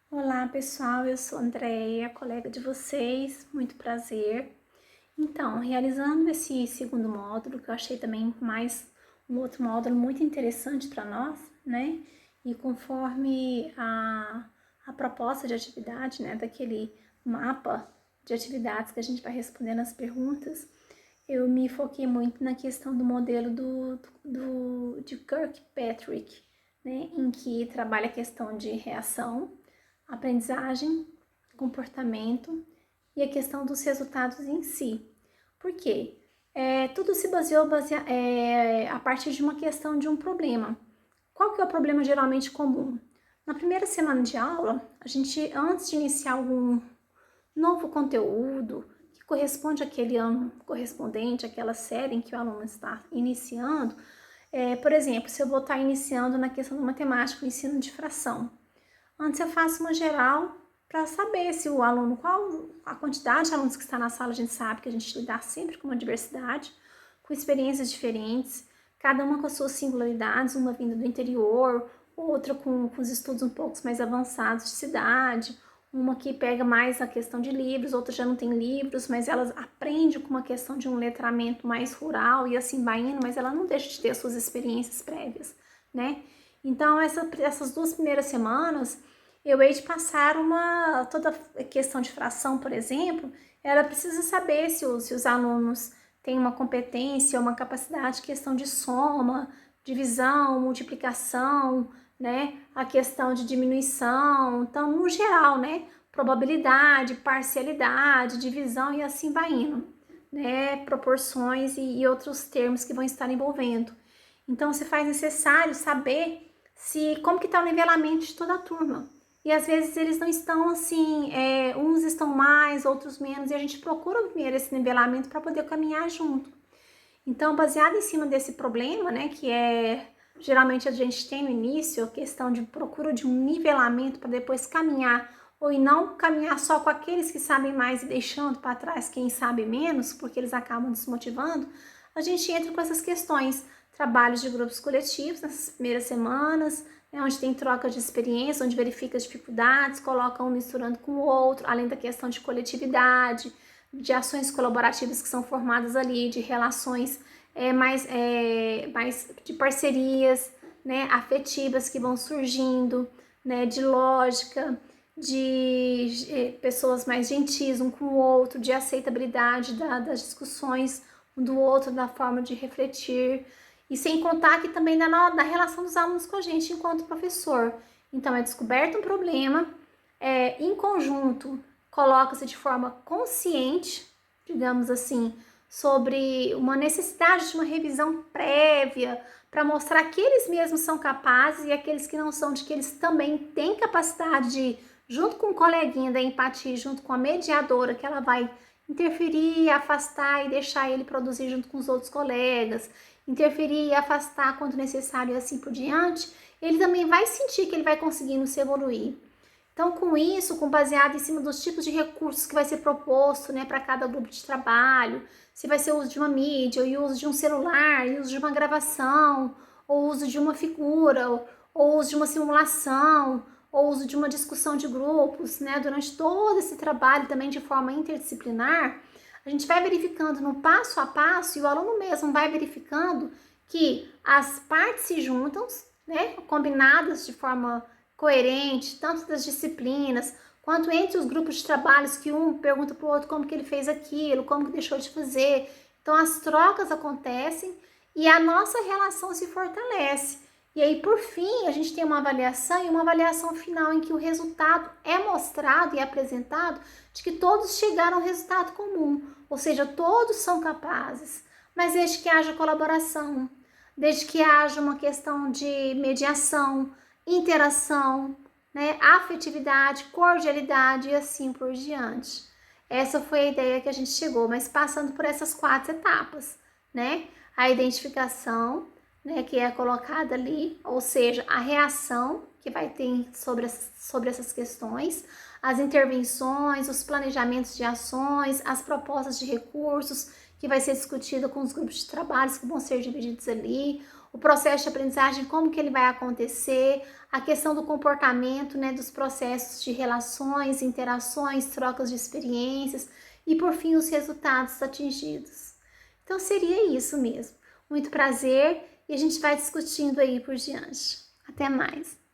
Olá pessoal, eu sou Andréia, colega de vocês, muito prazer. Então, realizando esse segundo módulo, que eu achei também mais um outro módulo muito interessante para nós, né? E conforme a proposta de atividade, né, daquele mapa de atividades que a gente vai respondendo as perguntas, eu me foquei muito na questão do modelo de Kirkpatrick, né, em que trabalha a questão de reação, aprendizagem, comportamento e a questão dos resultados em si. Por quê? Tudo se baseou a partir de uma questão de um problema. Qual que é o problema geralmente comum? Na primeira semana de aula, a gente, antes de iniciar algum novo conteúdo que corresponde àquele ano correspondente, àquela série em que o aluno está iniciando, por exemplo, se eu vou estar iniciando na questão do matemática, o ensino de fração, antes eu faço uma geral para saber se o aluno, qual a quantidade de alunos que está na sala, a gente sabe que a gente lidar sempre com uma diversidade, com experiências diferentes, cada uma com as suas singularidades, uma vinda do interior, outra com os estudos um pouco mais avançados de cidade, uma que pega mais a questão de livros, outra já não tem livros, mas elas aprendem com uma questão de um letramento mais rural e assim vai indo, mas ela não deixa de ter as suas experiências prévias, né? Então, essas 2 primeiras semanas, eu hei de passar toda a questão de fração, por exemplo, ela precisa saber se os alunos têm uma competência, uma capacidade, questão de soma, divisão, multiplicação, né, a questão de diminuição, então, no geral, né, probabilidade, parcialidade, divisão e assim vai indo, né, proporções e outros termos que vão estar envolvendo. Então, se faz necessário saber como que está o nivelamento de toda a turma. E às vezes eles não estão assim, uns estão mais, outros menos, e a gente procura primeiro esse nivelamento para poder caminhar junto. Então, baseado em cima desse problema, né, que geralmente a gente tem no início, a questão de procura de um nivelamento para depois caminhar, ou e não caminhar só com aqueles que sabem mais e deixando para trás quem sabe menos, porque eles acabam desmotivando, a gente entra com essas questões, trabalhos de grupos coletivos nessas primeiras semanas, né, onde tem troca de experiência, onde verifica as dificuldades, coloca um misturando com o outro, além da questão de coletividade, de ações colaborativas que são formadas ali, de relações mais de parcerias, né, afetivas que vão surgindo, né, de lógica, de pessoas mais gentis um com o outro, de aceitabilidade das discussões um do outro, da forma de refletir, e sem contar que também da relação dos alunos com a gente enquanto professor. Então, é descoberto um problema, em conjunto, coloca-se de forma consciente, digamos assim, sobre uma necessidade de uma revisão prévia para mostrar que eles mesmos são capazes e aqueles que não são, de que eles também têm capacidade de, junto com o coleguinha da empatia, junto com a mediadora, que ela vai interferir, afastar e deixar ele produzir junto com os outros colegas, interferir e afastar quando necessário e assim por diante, ele também vai sentir que ele vai conseguindo se evoluir. Então, com isso, baseado em cima dos tipos de recursos que vai ser proposto, né, para cada grupo de trabalho, se vai ser o uso de uma mídia, ou o uso de um celular, o uso de uma gravação, ou o uso de uma figura, ou o uso de uma simulação, ou o uso de uma discussão de grupos, né, durante todo esse trabalho também de forma interdisciplinar, a gente vai verificando no passo a passo e o aluno mesmo vai verificando que as partes se juntam, né, combinadas de forma coerente, tanto das disciplinas, quanto entre os grupos de trabalhos que um pergunta para o outro como que ele fez aquilo, como que deixou de fazer. Então as trocas acontecem e a nossa relação se fortalece. E aí, por fim, a gente tem uma avaliação e uma avaliação final em que o resultado é mostrado e apresentado de que todos chegaram ao resultado comum, ou seja, todos são capazes, mas desde que haja colaboração, desde que haja uma questão de mediação, interação, né, afetividade, cordialidade e assim por diante. Essa foi a ideia que a gente chegou, mas passando por essas 4 etapas, né? A identificação, né, que é colocada ali, ou seja, a reação que vai ter sobre essas questões, as intervenções, os planejamentos de ações, as propostas de recursos, que vai ser discutida com os grupos de trabalhos que vão ser divididos ali, o processo de aprendizagem, como que ele vai acontecer, a questão do comportamento, né, dos processos de relações, interações, trocas de experiências e, por fim, os resultados atingidos. Então, seria isso mesmo. Muito prazer e a gente vai discutindo aí por diante. Até mais!